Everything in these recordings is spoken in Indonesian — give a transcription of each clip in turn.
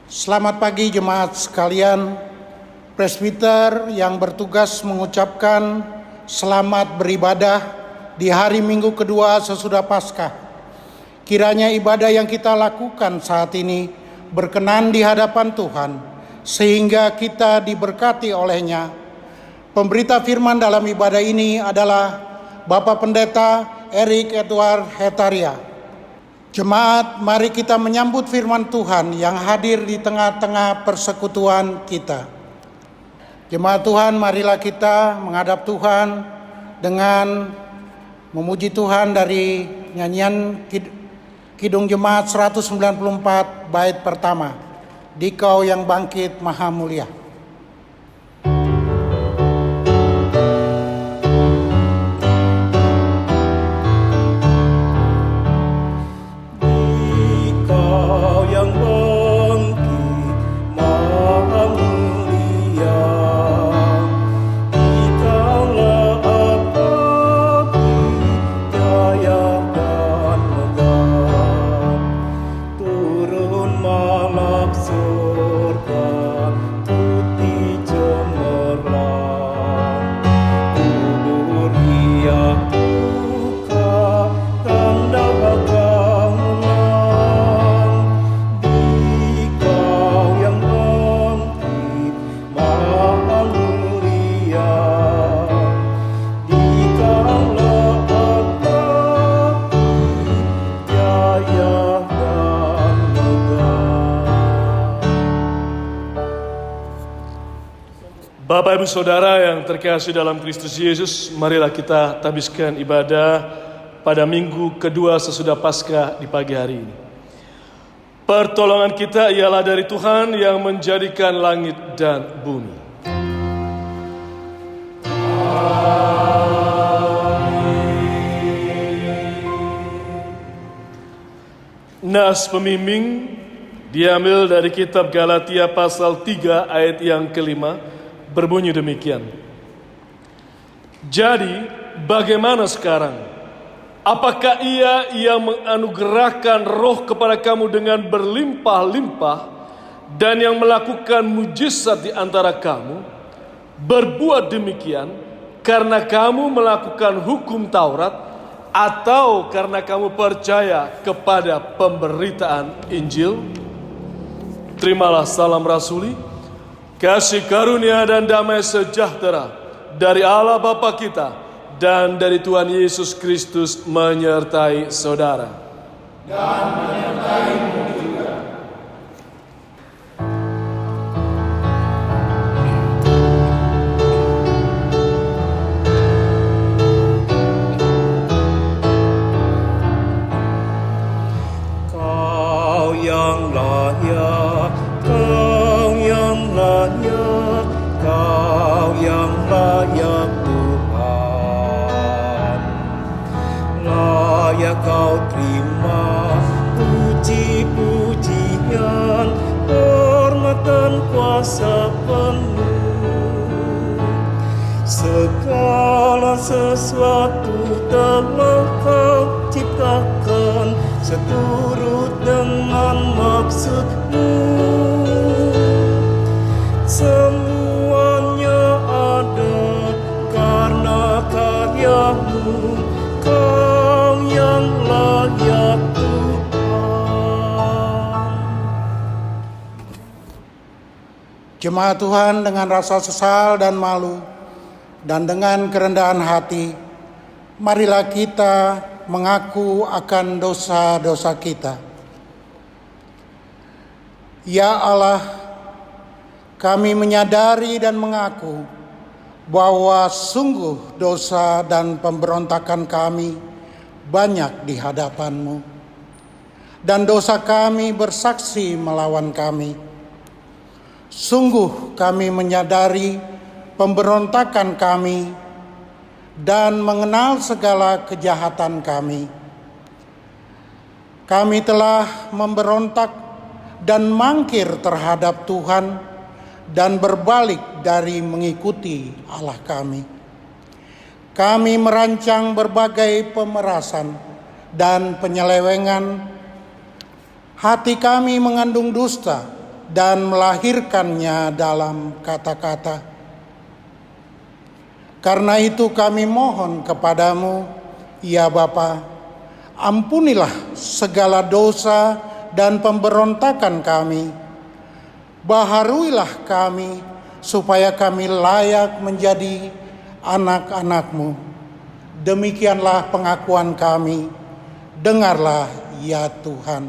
Selamat pagi jemaat sekalian. Presbiter yang bertugas mengucapkan selamat beribadah di hari Minggu kedua sesudah Paskah. Kiranya ibadah yang kita lakukan saat ini berkenan di hadapan Tuhan, sehingga kita diberkati olehnya. Pemberita firman dalam ibadah ini adalah Bapak Pendeta Erik Edward Hetaria. Jemaat, mari kita menyambut firman Tuhan yang hadir di tengah-tengah persekutuan kita. Jemaat Tuhan, marilah kita menghadap Tuhan dengan memuji Tuhan dari nyanyian Kidung Jemaat 194 bait pertama. Dikau yang bangkit maha mulia. Bapak Ibu Saudara yang terkasih dalam Kristus Yesus, marilah kita tabiskan ibadah pada minggu kedua sesudah Paskah di pagi hari ini. Pertolongan kita ialah dari Tuhan yang menjadikan langit dan bumi. Nas pembimbing diambil dari kitab Galatia pasal 3 ayat yang kelima, berbunyi demikian. Jadi bagaimana sekarang? Apakah ia yang menganugerahkan roh kepada kamu dengan berlimpah-limpah dan yang melakukan mujizat di antara kamu? Berbuat demikian karena kamu melakukan hukum Taurat atau karena kamu percaya kepada pemberitaan Injil? Terimalah salam rasuli. Kasih karunia dan damai sejahtera dari Allah Bapa kita dan dari Tuhan Yesus Kristus menyertai saudara. Dan menyertaimu juga. Kau yang layak, Kau yang layak, Kau yang layak Tuhan. Layak Kau terima puji-pujian, hormat dan kuasa penuh. Segala sesuatu telah Kau ciptakan seturut dengan maksud-Mu. Semuanya ada karena karya-Mu, Kau yang layak Tuhan. Jemaat Tuhan, dengan rasa sesal dan malu dan dengan kerendahan hati, marilah kita mengaku akan dosa-dosa kita. Ya Allah, kami menyadari dan mengaku bahwa sungguh dosa dan pemberontakan kami banyak di hadapan-Mu, dan dosa kami bersaksi melawan kami. Sungguh kami menyadari pemberontakan kami dan mengenal segala kejahatan kami. Kami telah memberontak dan mangkir terhadap Tuhan dan berbalik dari mengikuti Allah kami. Kami merancang berbagai pemerasan dan penyelewengan. Hati kami mengandung dusta dan melahirkannya dalam kata-kata. Karena itu kami mohon kepadamu, ya Bapa, ampunilah segala dosa dan pemberontakan kami. Baharuilah kami supaya kami layak menjadi anak-anak-Mu. Demikianlah pengakuan kami. Dengarlah ya Tuhan.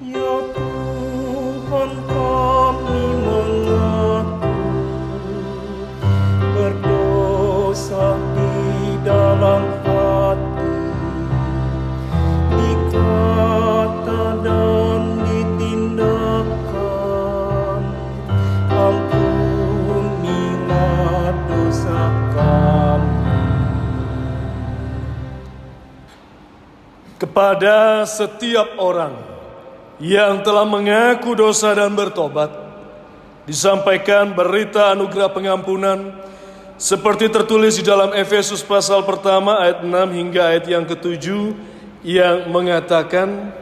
Ya Tuhan, kami mengaku berdosa di dalam hati, di kata dan di tindakan. Ampunilah dosa kami. Kepada setiap orang yang telah mengaku dosa dan bertobat, disampaikan berita anugerah pengampunan seperti tertulis di dalam Efesus pasal pertama ayat 6 hingga ayat yang ke-7 yang mengatakan,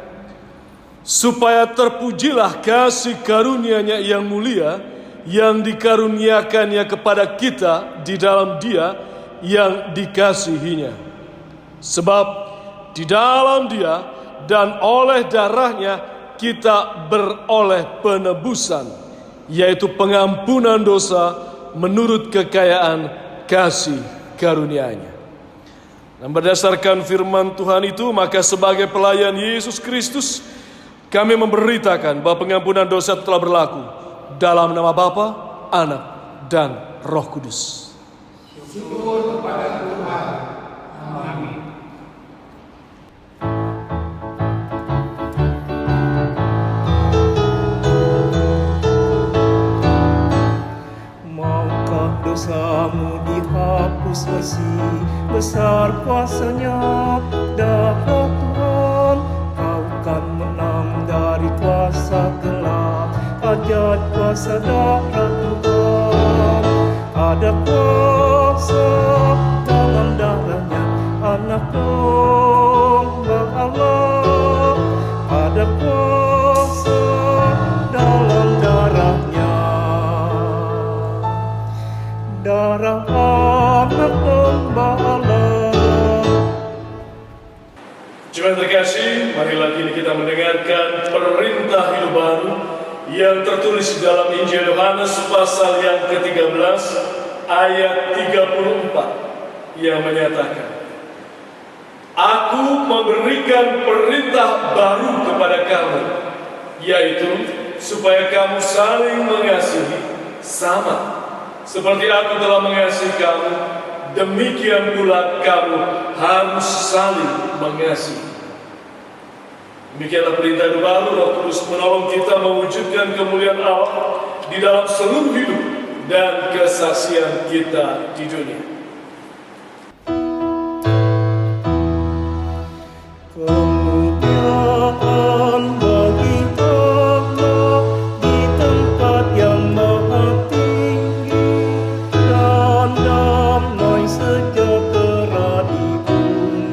supaya terpujilah kasih karunia-Nya yang mulia yang dikaruniakannya kepada kita di dalam Dia yang dikasihinya. Sebab di dalam Dia dan oleh darahnya kita beroleh penebusan, yaitu pengampunan dosa menurut kekayaan kasih karunia-Nya. Dan berdasarkan firman Tuhan itu, maka sebagai pelayan Yesus Kristus, kami memberitakan bahwa pengampunan dosa telah berlaku dalam nama Bapa, Anak, dan Roh Kudus. Syukur kepada Tuhan. Amin. Maukah dosamu dihapus bersih, besar kuasa-Nya darah Tuhan. Kau kan menang dari kuasa gelap, ajat kuasa darah Tuhan. Ada kuasa dalam darahnya Anak domba Allah. Ada kuasa dalam darahnya, darah Anak domba Allah. Jemaat terkasih, marilah kini kita mendengarkan perintah hidup baru yang tertulis di dalam Injil Yohanes pasal yang ke-13 ayat 34 yang menyatakan, Aku memberikan perintah baru kepada kamu, yaitu supaya kamu saling mengasihi sama seperti aku telah mengasihi kamu, demikian pula kamu harus saling mengasihi. Demikianlah perintah baru. Roh Kudus menolong kita mewujudkan kemuliaan Allah di dalam seluruh hidup dan kesaksian kita di dunia. Kemuliaan bagi Allah di tempat yang maha tinggi, dan damai sejahtera di bumi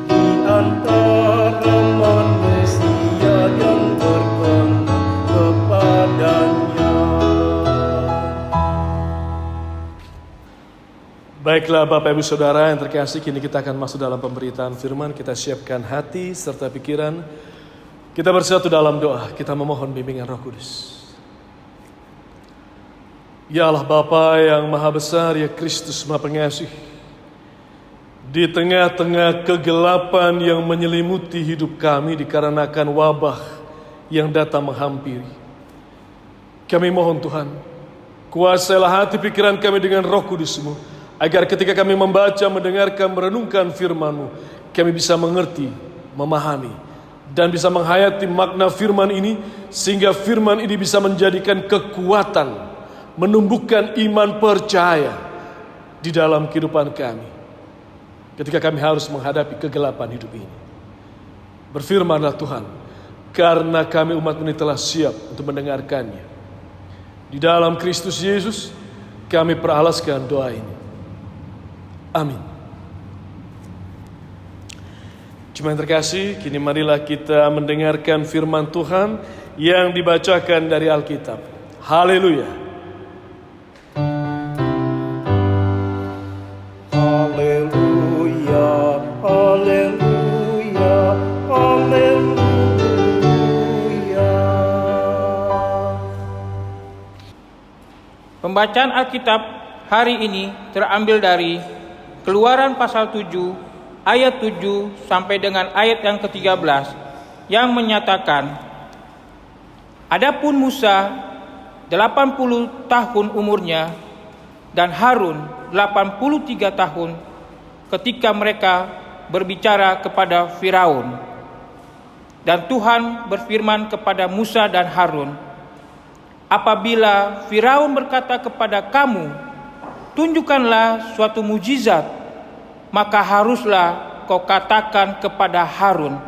di antara manusia yang berkenan kepadanya. Baiklah Bapak Ibu Saudara yang terkasih, kini kita akan masuk dalam pemberitaan firman. Kita siapkan hati serta pikiran. Kita bersatu dalam doa, kita memohon bimbingan Roh Kudus. Ya Allah Bapa yang Maha Besar, ya Kristus Maha Pengasih, di tengah-tengah kegelapan yang menyelimuti hidup kami dikarenakan wabah yang datang menghampiri, kami mohon Tuhan, kuasailah hati pikiran kami dengan Roh Kudus-Mu, agar ketika kami membaca, mendengarkan, merenungkan firman-Mu, kami bisa mengerti, memahami, dan bisa menghayati makna firman ini, sehingga firman ini bisa menjadikan kekuatan, menumbuhkan iman percaya di dalam kehidupan kami, ketika kami harus menghadapi kegelapan hidup ini. Berfirmanlah Tuhan, karena kami umat ini telah siap untuk mendengarkannya. Di dalam Kristus Yesus, kami peralaskan doa ini. Amin. Jemaat yang terkasih, kini marilah kita mendengarkan firman Tuhan yang dibacakan dari Alkitab. Haleluya. Haleluya, haleluya, haleluya. Pembacaan Alkitab hari ini terambil dari Keluaran pasal 7 ayat 7 sampai dengan ayat yang ke-13 yang menyatakan, adapun Musa 80 tahun umurnya dan Harun 83 tahun ketika mereka berbicara kepada Firaun. Dan Tuhan berfirman kepada Musa dan Harun, apabila Firaun berkata kepada kamu, tunjukkanlah suatu mujizat, maka haruslah kau katakan kepada Harun,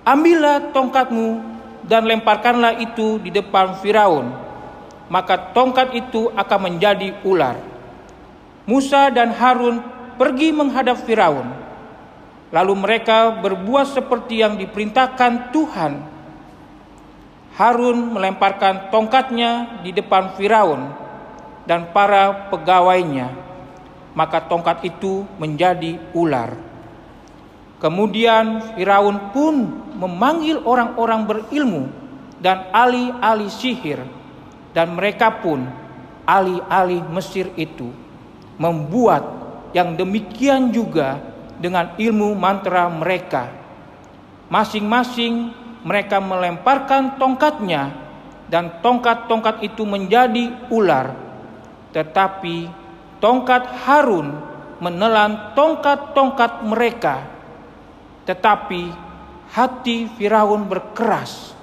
ambillah tongkatmu dan lemparkanlah itu di depan Firaun, maka tongkat itu akan menjadi ular. Musa dan Harun pergi menghadap Firaun. Lalu mereka berbuat seperti yang diperintahkan Tuhan. Harun melemparkan tongkatnya di depan Firaun dan para pegawainya, maka tongkat itu menjadi ular. Kemudian Firaun pun memanggil orang-orang berilmu dan ahli-ahli sihir, dan mereka pun, ahli-ahli Mesir itu, membuat yang demikian juga dengan ilmu mantra mereka. Masing-masing mereka melemparkan tongkatnya, dan tongkat-tongkat itu menjadi ular. Tetapi tongkat Harun menelan tongkat-tongkat mereka. Tetapi hati Firaun berkeras,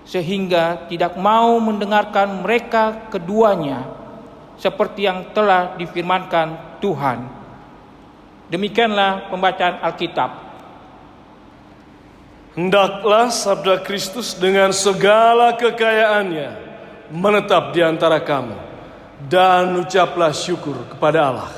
sehingga tidak mau mendengarkan mereka keduanya, seperti yang telah difirmankan Tuhan. Demikianlah pembacaan Alkitab. Hendaklah sabda Kristus dengan segala kekayaannya menetap di antara kamu, dan ucaplah syukur kepada Allah.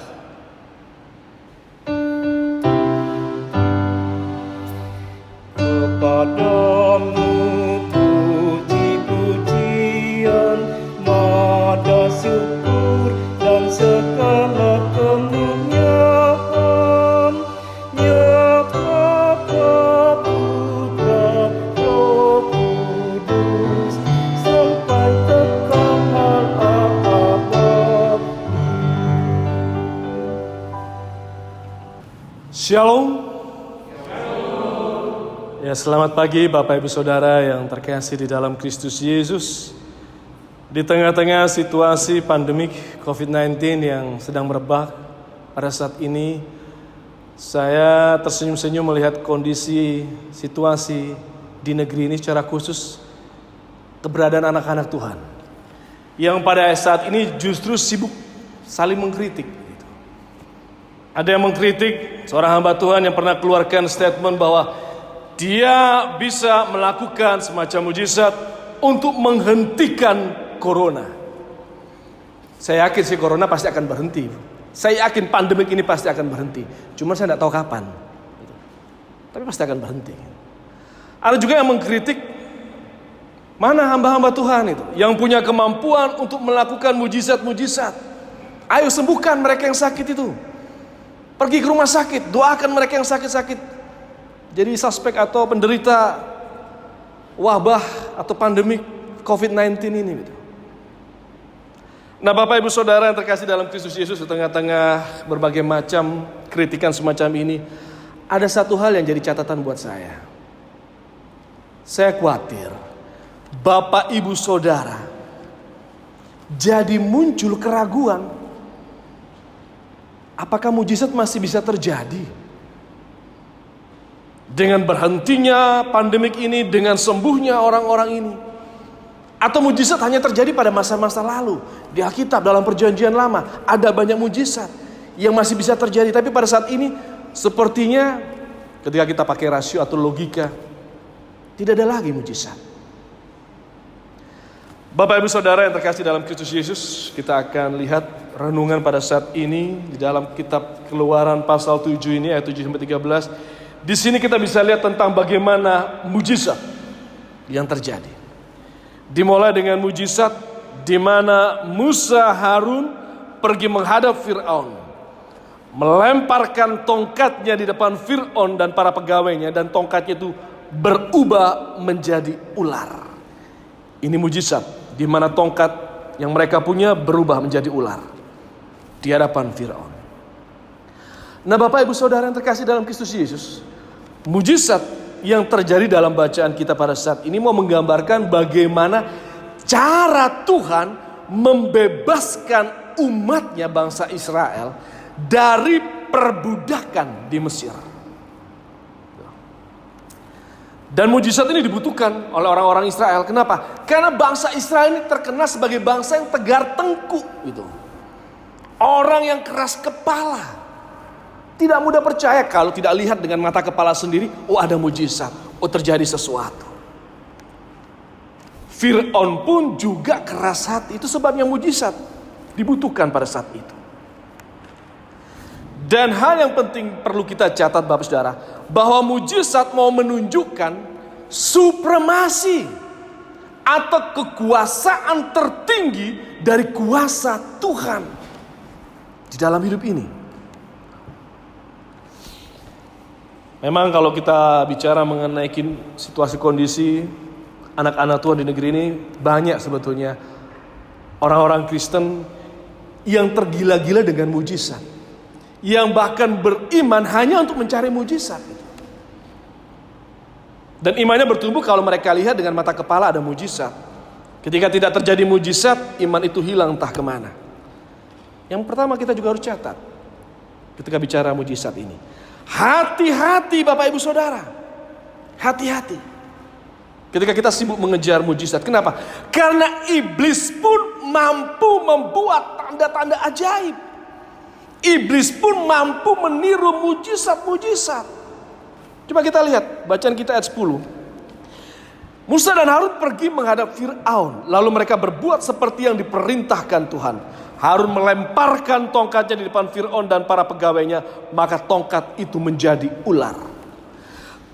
Kepadamu puji-pujian, nada syukur dan segala kemuliaan, ya Bapa, Putra, Roh Kudus, sampai kekal abadi. Shalom. Ya, selamat pagi Bapak Ibu Saudara yang terkasih di dalam Kristus Yesus. Di tengah-tengah situasi pandemik COVID-19 yang sedang merebak pada saat ini, saya tersenyum-senyum melihat kondisi situasi di negeri ini, secara khusus keberadaan anak-anak Tuhan yang pada saat ini justru sibuk saling mengkritik. Ada yang mengkritik seorang hamba Tuhan yang pernah keluarkan statement bahwa dia bisa melakukan semacam mujizat untuk menghentikan corona. Saya yakin sih corona pasti akan berhenti. Saya yakin pandemik ini pasti akan berhenti. Cuma saya tidak tahu kapan. Tapi pasti akan berhenti. Ada juga yang mengkritik, mana hamba-hamba Tuhan itu yang punya kemampuan untuk melakukan mujizat-mujizat. Ayo sembuhkan mereka yang sakit itu. Pergi ke rumah sakit, doakan mereka yang sakit-sakit. Jadi suspek atau penderita wabah atau pandemik COVID-19 ini gitu. Nah, Bapak Ibu Saudara yang terkasih dalam Kristus Yesus, di tengah-tengah berbagai macam kritikan semacam ini, ada satu hal yang jadi catatan buat saya. Saya khawatir Bapak Ibu Saudara jadi muncul keraguan, apakah mujizat masih bisa terjadi? Dengan berhentinya pandemik ini, dengan sembuhnya orang-orang ini, atau mujizat hanya terjadi pada masa-masa lalu. Di Alkitab dalam perjanjian lama ada banyak mujizat yang masih bisa terjadi, tapi pada saat ini sepertinya ketika kita pakai rasio atau logika, tidak ada lagi mujizat. Bapak Ibu Saudara yang terkasih dalam Kristus Yesus, kita akan lihat renungan pada saat ini di dalam kitab Keluaran pasal 7 ini ayat 7-13. Di sini kita bisa lihat tentang bagaimana mujizat yang terjadi. Dimulai dengan mujizat di mana Musa Harun pergi menghadap Fir'aun, melemparkan tongkatnya di depan Fir'aun dan para pegawainya, dan tongkatnya itu berubah menjadi ular. Ini mujizat di mana tongkat yang mereka punya berubah menjadi ular di hadapan Fir'aun. Nah, Bapak Ibu Saudara yang terkasih dalam Kristus Yesus, mujizat yang terjadi dalam bacaan kita pada saat ini mau menggambarkan bagaimana cara Tuhan membebaskan umatnya, bangsa Israel, dari perbudakan di Mesir. Dan mujizat ini dibutuhkan oleh orang-orang Israel. Kenapa? Karena bangsa Israel ini terkenal sebagai bangsa yang tegar tengkuk gitu. Orang yang keras kepala. Tidak mudah percaya kalau tidak lihat dengan mata kepala sendiri, oh ada mujizat, oh terjadi sesuatu. Fir'aun pun juga keras hati. Itu sebabnya mujizat dibutuhkan pada saat itu. Dan hal yang penting perlu kita catat Bapak Saudara, bahwa mujizat mau menunjukkan supremasi atau kekuasaan tertinggi dari kuasa Tuhan di dalam hidup ini. Memang kalau kita bicara mengenai situasi kondisi anak-anak Tuhan di negeri ini, banyak sebetulnya orang-orang Kristen yang tergila-gila dengan mujizat, yang bahkan beriman hanya untuk mencari mujizat. Dan imannya bertumbuh kalau mereka lihat dengan mata kepala ada mujizat. Ketika tidak terjadi mujizat, iman itu hilang entah kemana. Yang pertama kita juga harus catat ketika bicara mujizat ini, hati-hati Bapak Ibu Saudara, hati-hati ketika kita sibuk mengejar mujizat. Kenapa? Karena iblis pun mampu membuat tanda-tanda ajaib. Iblis pun mampu meniru mujizat-mujizat. Coba kita lihat bacaan kita ayat 10. Musa dan Harun pergi menghadap Fir'aun, lalu mereka berbuat seperti yang diperintahkan Tuhan. Harun melemparkan tongkatnya di depan Fir'aun dan para pegawainya, maka tongkat itu menjadi ular.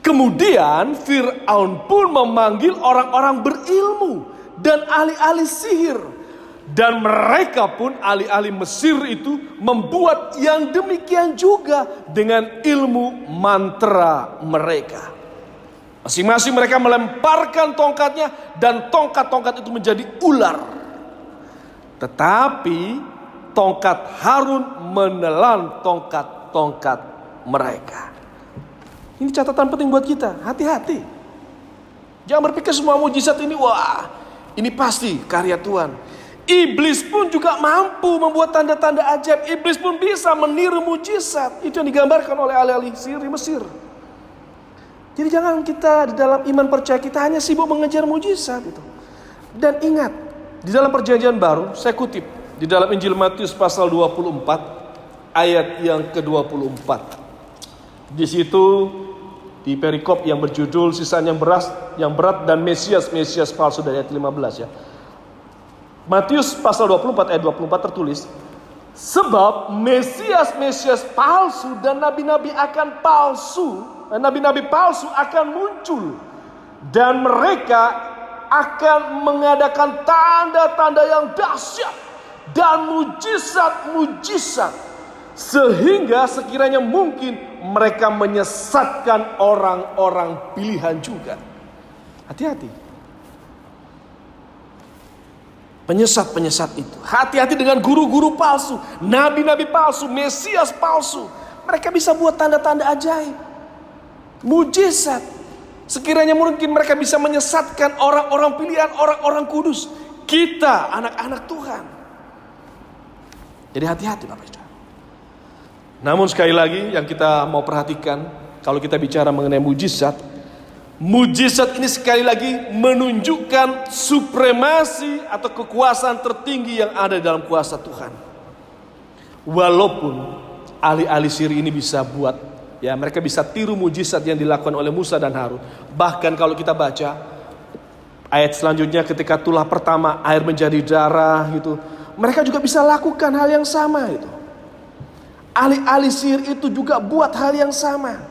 Kemudian Fir'aun pun memanggil orang-orang berilmu dan ahli-ahli sihir, dan mereka pun ahli-ahli Mesir itu membuat yang demikian juga dengan ilmu mantra mereka. Masing-masing mereka melemparkan tongkatnya dan tongkat-tongkat itu menjadi ular. Tetapi tongkat Harun menelan tongkat-tongkat mereka. Ini catatan penting buat kita, hati-hati. Jangan berpikir semua mujizat ini, wah ini pasti karya Tuhan. Iblis pun juga mampu membuat tanda-tanda ajaib. Iblis pun bisa meniru mujizat. Itu yang digambarkan oleh ahli-ahli sihir di Mesir. Jadi jangan kita di dalam iman percaya kita hanya sibuk mengejar mujizat itu. Dan ingat, di dalam perjanjian baru, saya kutip di dalam Injil Matius pasal 24 ayat yang ke-24. Di situ di perikop yang berjudul sisaan yang berat dan Mesias palsu dari ayat 15 ya. Matius pasal 24 ayat 24 tertulis, sebab Mesias palsu dan nabi-nabi palsu akan muncul, dan mereka akan mengadakan tanda-tanda yang dahsyat dan mujizat-mujizat, sehingga sekiranya mungkin mereka menyesatkan orang-orang pilihan juga. Hati-hati. Penyesat-penyesat itu. Hati-hati dengan guru-guru palsu, nabi-nabi palsu, Mesias palsu. Mereka bisa buat tanda-tanda ajaib, mujizat. Sekiranya mungkin mereka bisa menyesatkan orang-orang pilihan, orang-orang kudus. Kita, anak-anak Tuhan. Jadi hati-hati Bapak Ibu. Namun sekali lagi yang kita mau perhatikan, kalau kita bicara mengenai mujizat, mujizat ini sekali lagi menunjukkan supremasi atau kekuasaan tertinggi yang ada dalam kuasa Tuhan. Walaupun ahli-ahli sihir ini bisa buat, ya mereka bisa tiru mujizat yang dilakukan oleh Musa dan Harun. Bahkan kalau kita baca ayat selanjutnya, ketika tulah pertama air menjadi darah gitu, mereka juga bisa lakukan hal yang sama itu. Ahli-ahli sihir itu juga buat hal yang sama.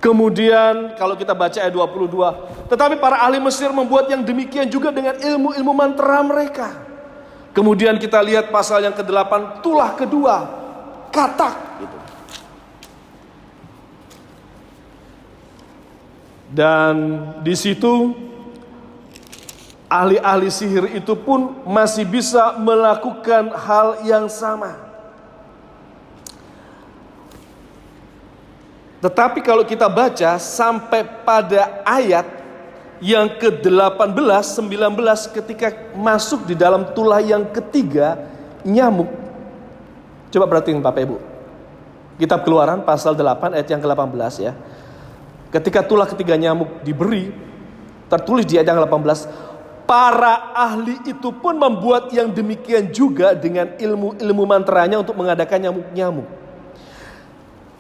Kemudian kalau kita baca ayat 22, tetapi para ahli Mesir membuat yang demikian juga dengan ilmu-ilmu mantra mereka. Kemudian kita lihat pasal yang ke-8, tulah kedua, katak gitu. Dan di situ ahli-ahli sihir itu pun masih bisa melakukan hal yang sama. Tetapi kalau kita baca sampai pada ayat yang ke-18, 19 ketika masuk di dalam tulah yang ketiga, nyamuk. Coba perhatiin Bapak Ibu. Kitab Keluaran pasal 8 ayat yang ke-18 ya. Ketika tulah ketiga nyamuk diberi, tertulis di ayat yang ke-18, para ahli itu pun membuat yang demikian juga dengan ilmu-ilmu mantranya untuk mengadakan nyamuk-nyamuk.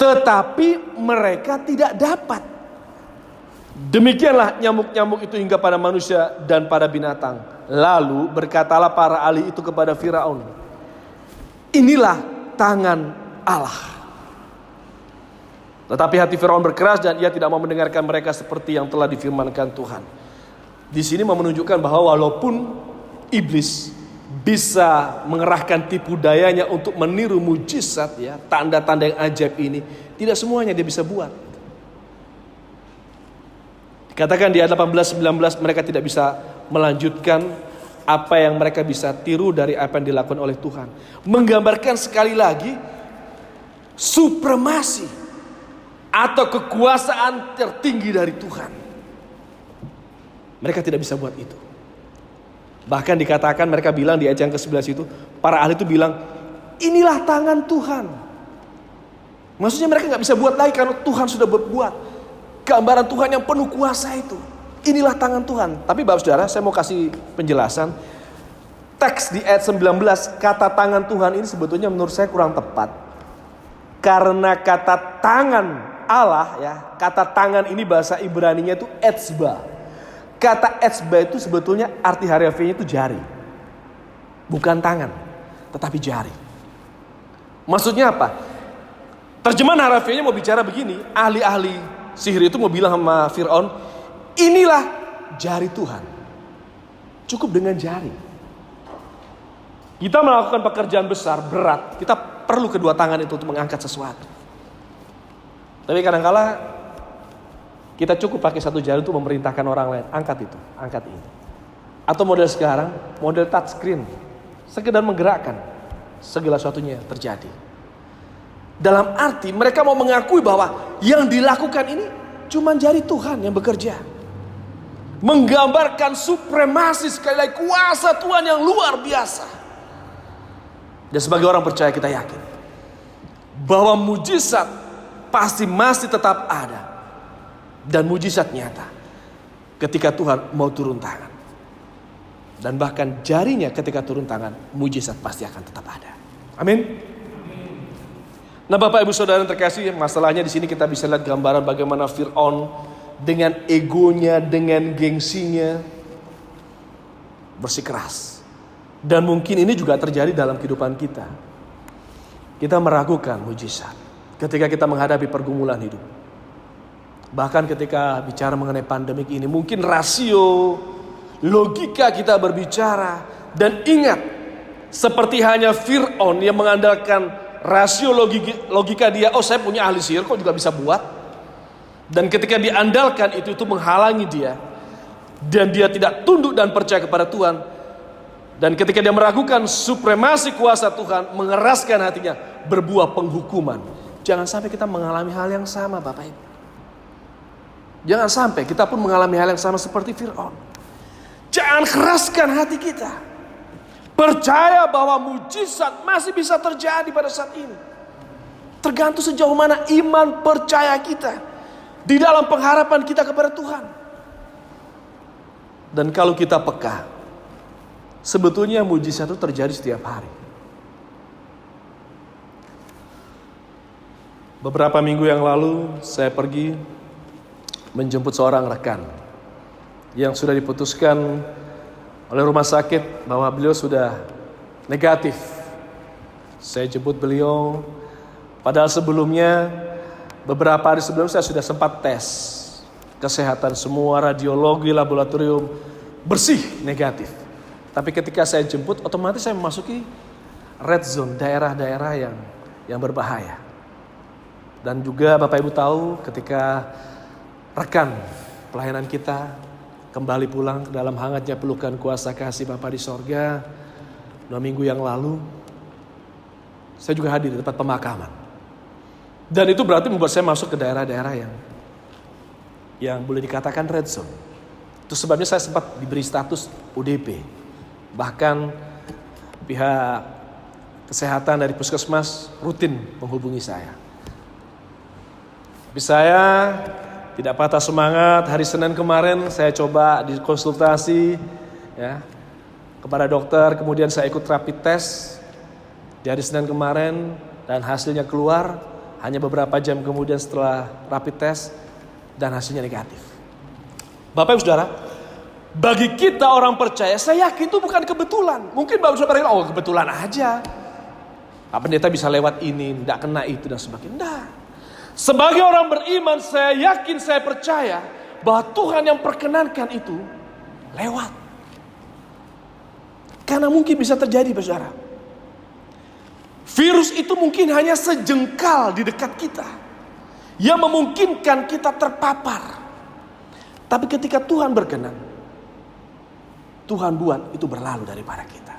Tetapi mereka tidak dapat. Demikianlah nyamuk-nyamuk itu hingga pada manusia dan pada binatang. Lalu berkatalah para ahli itu kepada Firaun, inilah tangan Allah. Tetapi hati Firaun berkeras dan ia tidak mau mendengarkan mereka seperti yang telah difirmankan Tuhan. Di sini mau menunjukkan bahwa walaupun iblis bisa mengerahkan tipu dayanya untuk meniru mujizat ya, tanda-tanda yang ajaib ini, tidak semuanya dia bisa buat. Dikatakan di ayat 18-19 mereka tidak bisa melanjutkan apa yang mereka bisa tiru dari apa yang dilakukan oleh Tuhan. Menggambarkan sekali lagi supremasi atau kekuasaan tertinggi dari Tuhan. Mereka tidak bisa buat itu. Bahkan dikatakan mereka bilang di ayat yang ke-11 itu, para ahli itu bilang, inilah tangan Tuhan. Maksudnya mereka gak bisa buat lagi karena Tuhan sudah berbuat. Gambaran Tuhan yang penuh kuasa itu. Inilah tangan Tuhan. Tapi Bapak Saudara, saya mau kasih penjelasan. Teks di ayat 19, kata tangan Tuhan ini sebetulnya menurut saya kurang tepat. Karena kata tangan Allah ya, kata tangan ini bahasa Ibraninya itu etzba. Kata etzba itu sebetulnya arti harafiahnya itu jari. Bukan tangan, tetapi jari. Maksudnya apa? Terjemahan harafiahnya mau bicara begini, ahli-ahli sihir itu mau bilang sama Firaun, inilah jari Tuhan. Cukup dengan jari. Kita melakukan pekerjaan besar, berat, kita perlu kedua tangan itu untuk mengangkat sesuatu. Tapi kadang-kala kita cukup pakai satu jari untuk memerintahkan orang lain, angkat itu, angkat ini. Atau model sekarang, model touchscreen, sekedar menggerakkan, segala sesuatunya terjadi. Dalam arti mereka mau mengakui bahwa yang dilakukan ini cuma jari Tuhan yang bekerja. Menggambarkan supremasi sekali lagi kuasa Tuhan yang luar biasa. Dan sebagai orang percaya kita yakin bahwa mujizat pasti masih tetap ada. Dan mujizat nyata ketika Tuhan mau turun tangan. Dan bahkan jarinya ketika turun tangan, mujizat pasti akan tetap ada. Amin. Nah Bapak Ibu Saudara yang terkasih, masalahnya di sini kita bisa lihat gambaran bagaimana Firaun dengan egonya, dengan gengsinya bersikeras. Dan mungkin ini juga terjadi dalam kehidupan kita. Kita meragukan mujizat ketika kita menghadapi pergumulan hidup. Bahkan ketika bicara mengenai pandemik ini, mungkin rasio, logika kita berbicara. Dan ingat, seperti hanya Firaun yang mengandalkan rasio logika dia, oh saya punya ahli sihir kok juga bisa buat. Dan ketika diandalkan itu menghalangi dia. Dan dia tidak tunduk dan percaya kepada Tuhan. Dan ketika dia meragukan supremasi kuasa Tuhan, mengeraskan hatinya, berbuah penghukuman. Jangan sampai kita mengalami hal yang sama Bapak Ibu. Jangan sampai kita pun mengalami hal yang sama seperti Firaun. Jangan keraskan hati kita. Percaya bahwa mujizat masih bisa terjadi pada saat ini. Tergantung sejauh mana iman percaya kita di dalam pengharapan kita kepada Tuhan. Dan kalau kita peka, sebetulnya mujizat itu terjadi setiap hari. Beberapa minggu yang lalu saya pergi menjemput seorang rekan yang sudah diputuskan oleh rumah sakit bahwa beliau sudah negatif. Saya jemput beliau, padahal sebelumnya Beberapa hari sebelum saya sudah sempat tes kesehatan, semua radiologi laboratorium bersih negatif. Tapi ketika saya jemput, otomatis saya memasuki red zone, daerah-daerah yang berbahaya. Dan juga Bapak Ibu tahu ketika rekan pelayanan kita kembali pulang ke dalam hangatnya pelukan kuasa kasih Bapa di sorga, 2 minggu yang lalu, saya juga hadir di tempat pemakaman. Dan itu berarti membuat saya masuk ke daerah-daerah yang boleh dikatakan red zone. Itu sebabnya saya sempat diberi status UDP. Bahkan pihak kesehatan dari puskesmas rutin menghubungi saya. Tapi saya tidak patah semangat. Hari Senin kemarin saya coba dikonsultasi ya, kepada dokter. Kemudian saya ikut rapid test di hari Senin kemarin. Dan hasilnya keluar hanya beberapa jam kemudian setelah rapid test. Dan hasilnya negatif. Bapak Ibu Saudara, bagi kita orang percaya, saya yakin itu bukan kebetulan. Mungkin Bapak Ibu Saudara bilang, oh kebetulan aja. Pak pendeta bisa lewat ini, tidak kena itu dan sebagainya. Tidak. Sebagai orang beriman, saya yakin, saya percaya bahwa Tuhan yang perkenankan itu lewat. Karena mungkin bisa terjadi, Saudara. Virus itu mungkin hanya sejengkal di dekat kita, yang memungkinkan kita terpapar. Tapi ketika Tuhan berkenan, Tuhan buat itu berlalu daripada kita.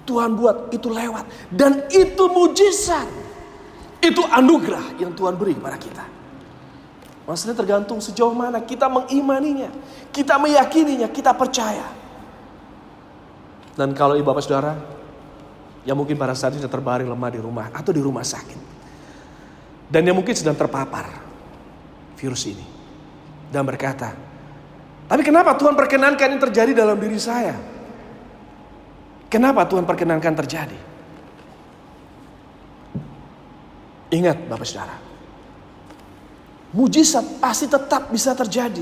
Tuhan buat itu lewat. Dan itu mujizat. Itu anugerah yang Tuhan beri kepada kita. Maksudnya tergantung sejauh mana kita mengimaninya, kita meyakininya, kita percaya. Dan kalau ibu bapak saudara yang mungkin pada saat ini sedang terbaring lemah di rumah atau di rumah sakit, dan yang mungkin sedang terpapar virus ini, dan berkata, tapi kenapa Tuhan perkenankan ini terjadi dalam diri saya? Kenapa Tuhan perkenankan terjadi? Ingat Bapak Saudara, mujizat pasti tetap bisa terjadi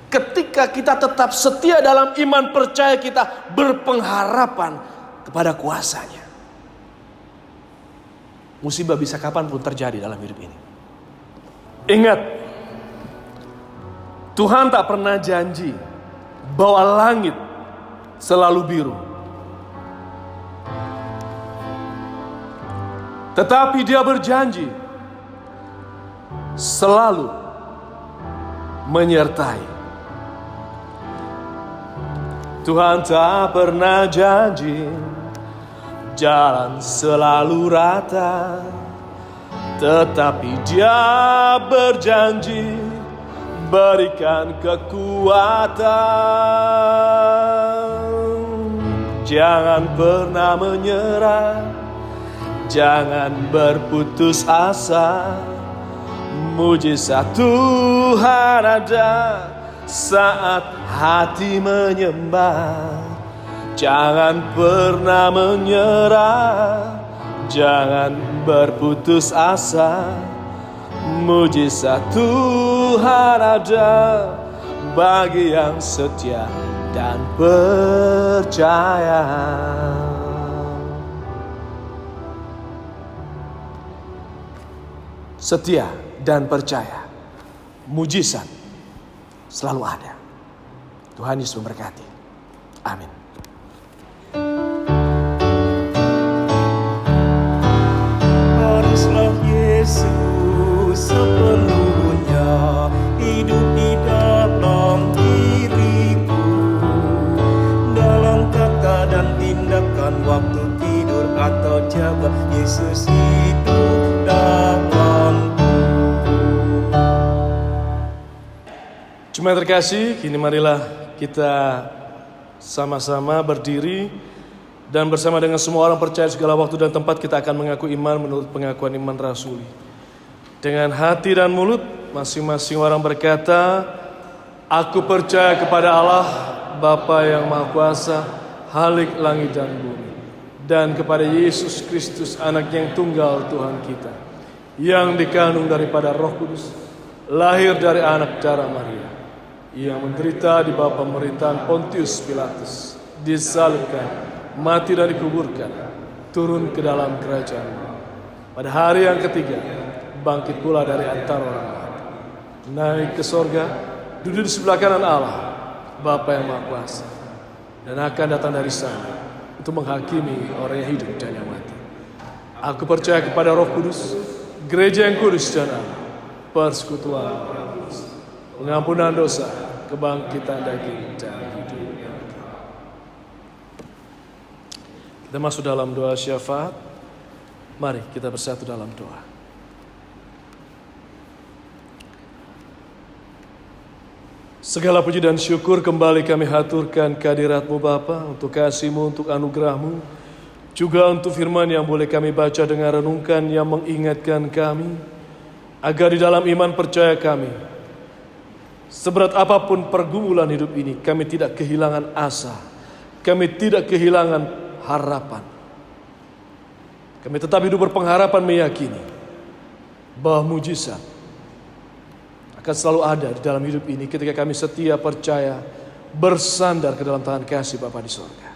ketika kita tetap setia dalam iman, percaya, kita berpengharapan kepada kuasanya. Musibah bisa kapanpun terjadi dalam hidup ini. Ingat, Tuhan tak pernah janji bahwa langit selalu biru. Tetapi Dia berjanji selalu menyertai. Tuhan tak pernah janji jalan selalu rata, tetapi Dia berjanji berikan kekuatan. Jangan pernah menyerah, jangan berputus asa. Mujizat Tuhan ada saat hati menyembah. Jangan pernah menyerah, jangan berputus asa. Mujizat Tuhan ada bagi yang setia dan percaya. Setia dan percaya, mujizat selalu ada. Tuhan Yesus memberkati. Amin. Haruslah Yesus sepenuhnya hidup di dalam diriku, dalam kata dan tindakan, waktu tidur atau jaga, Yesus hidup dalamku. Jemaat terkasih, kini marilah kita sama-sama berdiri dan bersama dengan semua orang percaya segala waktu dan tempat kita akan mengaku iman menurut pengakuan iman rasuli. Dengan hati dan mulut masing-masing orang berkata, aku percaya kepada Allah Bapa yang Maha Kuasa, Khalik langit dan bumi, dan kepada Yesus Kristus anak yang tunggal Tuhan kita, yang dikandung daripada Roh Kudus, lahir dari anak darah Maria, yang menderita di bawah pemerintahan Pontius Pilatus, disalibkan, mati dan dikuburkan, turun ke dalam kerajaan. Pada hari yang ketiga, bangkit pula dari antara orang mati, naik ke sorga, duduk di sebelah kanan Allah, Bapa yang Maha Kuasa, dan akan datang dari sana untuk menghakimi orang yang hidup dan yang mati. Aku percaya kepada Roh Kudus, gereja yang kudus dan Allah, persekutuan, pengampunan dosa, kebangkitan daging dan hidup. Kita masuk dalam doa syafaat. Mari kita bersatu dalam doa. Segala puji dan syukur kembali kami haturkan kehadirat-Mu Bapa, untuk kasih-Mu, untuk anugerah-Mu, juga untuk firman yang boleh kami baca dengan renungkan, yang mengingatkan kami agar di dalam iman percaya kami, seberat apapun pergumulan hidup ini, kami tidak kehilangan asa, kami tidak kehilangan harapan. Kami tetap hidup berpengharapan, meyakini bahwa mujizat akan selalu ada di dalam hidup ini ketika kami setia, percaya, bersandar ke dalam tangan kasih Bapa di sorga.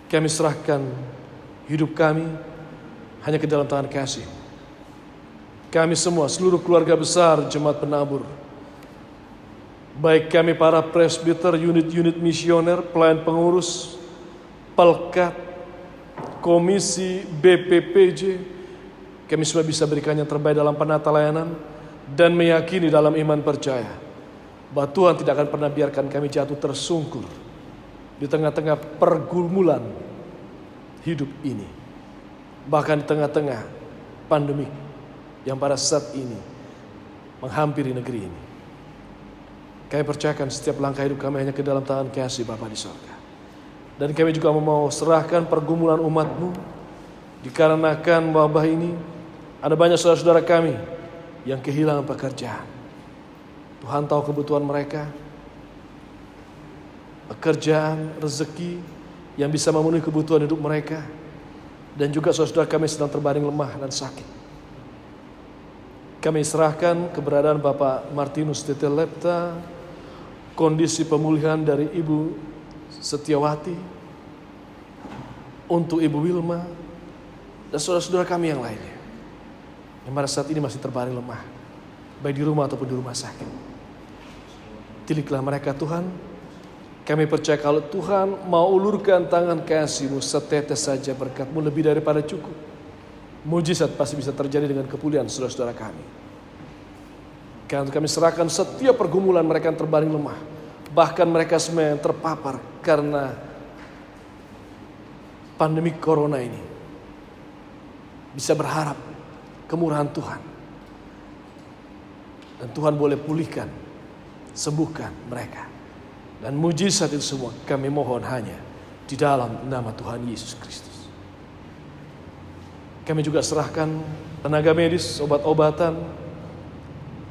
Kami serahkan hidup kami hanya ke dalam tangan kasih. Kami semua, seluruh keluarga besar Jemaat Penabur, baik kami para presbiter, unit-unit misioner, pelayan pengurus, pelkat, komisi, BPPJ, kami semua bisa berikan yang terbaik dalam penata layanan, dan meyakini dalam iman percaya bahwa Tuhan tidak akan pernah biarkan kami jatuh tersungkur di tengah-tengah pergumulan hidup ini, bahkan di tengah-tengah pandemi yang pada saat ini menghampiri negeri ini. Kami percayakan setiap langkah hidup kami hanya ke dalam tangan kasih Bapa di sorga. Dan kami juga mau serahkan pergumulan umat-Mu, dikarenakan wabah ini ada banyak saudara-saudara kami yang kehilangan pekerjaan. Tuhan tahu kebutuhan mereka, pekerjaan, rezeki yang bisa memenuhi kebutuhan hidup mereka. Dan juga saudara-saudara kami sedang terbaring lemah dan sakit. Kami serahkan keberadaan Bapak Martinus Tete Lepta, kondisi pemulihan dari Ibu Setiawati, untuk Ibu Wilma, dan saudara-saudara kami yang lainnya yang pada saat ini masih terbaring lemah, baik di rumah ataupun di rumah sakit. Tiliklah mereka Tuhan. Kami percaya kalau Tuhan mau ulurkan tangan kasih-Mu, setetes saja berkat-Mu lebih daripada cukup, mujizat pasti bisa terjadi dengan kepulihan saudara-saudara kami. Karena kami serahkan setiap pergumulan mereka yang terbaring lemah, bahkan mereka semua yang terpapar karena pandemi corona ini, bisa berharap kemurahan Tuhan. Dan Tuhan boleh pulihkan, sembuhkan mereka. Dan mujizat itu semua kami mohon hanya di dalam nama Tuhan Yesus Kristus. Kami juga serahkan tenaga medis, obat-obatan,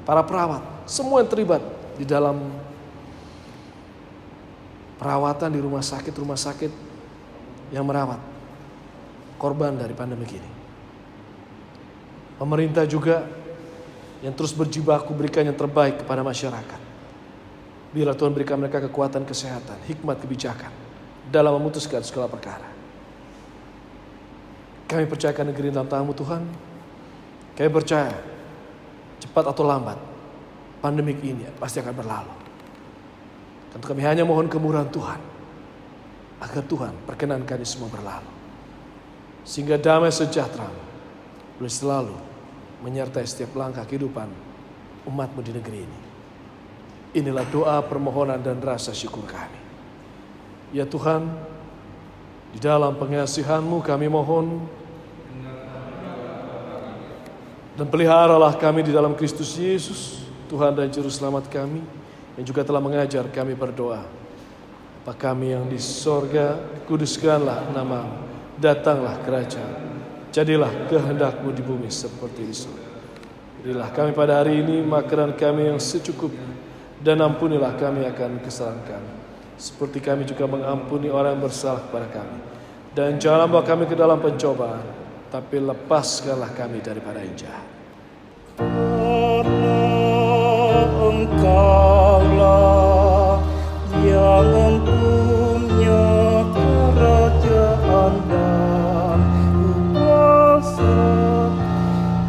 para perawat, semua yang terlibat di dalam perawatan di rumah sakit yang merawat korban dari pandemi ini. Pemerintah juga yang terus berjibaku berikan yang terbaik kepada masyarakat. Biarlah Tuhan berikan mereka kekuatan kesehatan, hikmat kebijakan dalam memutuskan segala perkara. Kami percayakan negeri dalam tangan-Mu Tuhan. Kami percaya cepat atau lambat pandemik ini pasti akan berlalu. Tentu kami hanya mohon kemurahan Tuhan, agar Tuhan perkenankan ini semua berlalu, sehingga damai sejahtera boleh selalu menyertai setiap langkah kehidupan umat-Mu di negeri ini. Inilah doa, permohonan, dan rasa syukur kami. Ya Tuhan, di dalam pengasihan-Mu kami mohon, dan peliharalah kami di dalam Kristus Yesus, Tuhan dan Juru Selamat kami, yang juga telah mengajar kami berdoa. Bapa kami yang di sorga, kuduskanlah nama-Mu, datanglah kerajaan, jadilah kehendak-Mu di bumi seperti di surga. Berilah kami pada hari ini makanan kami yang secukupnya, dan ampunilah kami akan kesalahan kami, seperti kami juga mengampuni orang yang bersalah kepada kami. Dan jangan bawa kami ke dalam pencobaan, tapi lepaskanlah kami daripada yang jahat. Engkaulah yang mempunyai kerajaan dan kuasa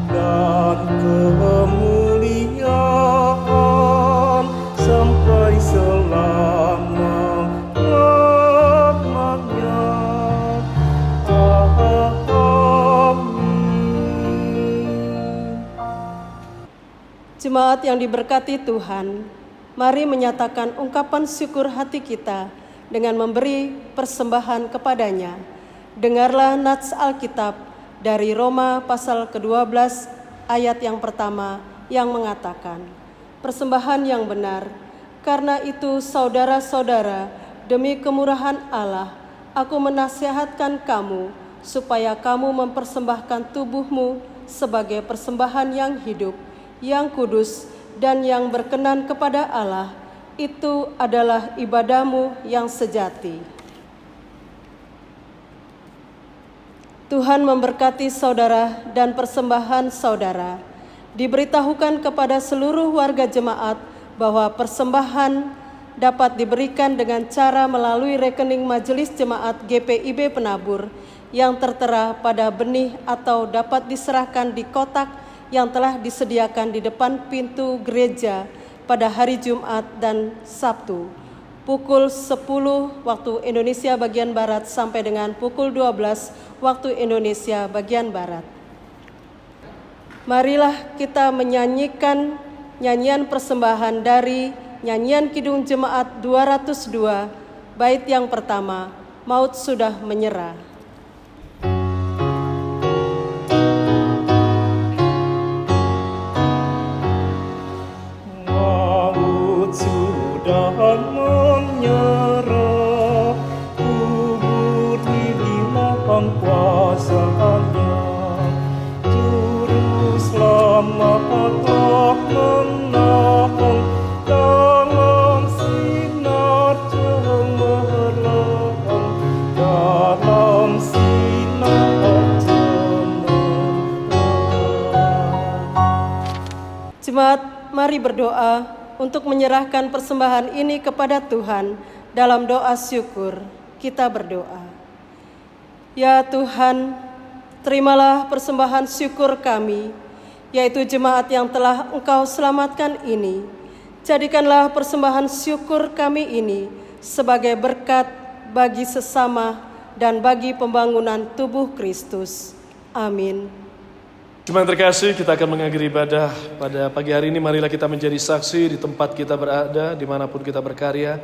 dan Jemaat yang diberkati Tuhan, mari menyatakan ungkapan syukur hati kita dengan memberi persembahan kepadanya. Dengarlah nats Alkitab dari Roma pasal ke-12 ayat yang pertama yang mengatakan, persembahan yang benar. Karena itu saudara-saudara, demi kemurahan Allah, aku menasihatkan kamu supaya kamu mempersembahkan tubuhmu sebagai persembahan yang hidup, yang kudus, dan yang berkenan kepada Allah. Itu adalah ibadahmu yang sejati. Tuhan memberkati saudara dan persembahan saudara. Diberitahukan kepada seluruh warga jemaat bahwa persembahan dapat diberikan dengan cara melalui rekening Majelis Jemaat GPIB Penabur yang tertera pada benih atau dapat diserahkan di kotak yang telah disediakan di depan pintu gereja pada hari Jumat dan Sabtu, pukul 10 waktu Indonesia bagian Barat sampai dengan pukul 12 waktu Indonesia bagian Barat. Marilah kita menyanyikan nyanyian persembahan dari nyanyian Kidung Jemaat 202, bait yang pertama, Maut Sudah Menyerah. Sudah menyerah, kubur di lapang kuasa-Nya. Juru selamat telah menang dalam sinar cemerlang, dalam sinar cemerlang. Jemaat, mari berdoa untuk menyerahkan persembahan ini kepada Tuhan dalam doa syukur. Kita berdoa. Ya Tuhan, terimalah persembahan syukur kami, yaitu jemaat yang telah Engkau selamatkan ini. Jadikanlah persembahan syukur kami ini sebagai berkat bagi sesama dan bagi pembangunan tubuh Kristus. Amin. Jemaat terkasih, kita akan mengakhiri ibadah pada pagi hari ini. Marilah kita menjadi saksi di tempat kita berada, dimanapun kita berkarya.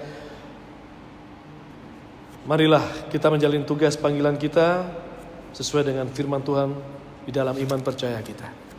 Marilah kita menjalin tugas panggilan kita sesuai dengan firman Tuhan di dalam iman percaya kita.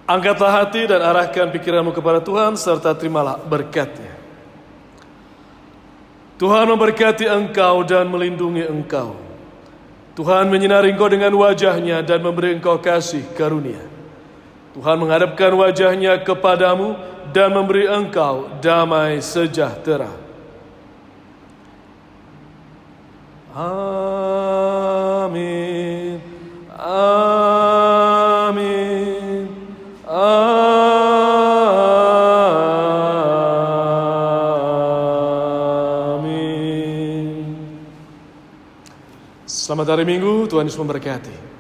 Angkatlah hati dan arahkan pikiranmu kepada Tuhan serta terimalah berkat-Nya. Tuhan memberkati engkau dan melindungi engkau. Tuhan menyinari engkau dengan wajah-Nya dan memberi engkau kasih karunia. Tuhan menghadapkan wajah-Nya kepadamu dan memberi engkau damai sejahtera. Amin. Amin. Amin. Selamat hari Minggu, Tuhan Yesus memberkati.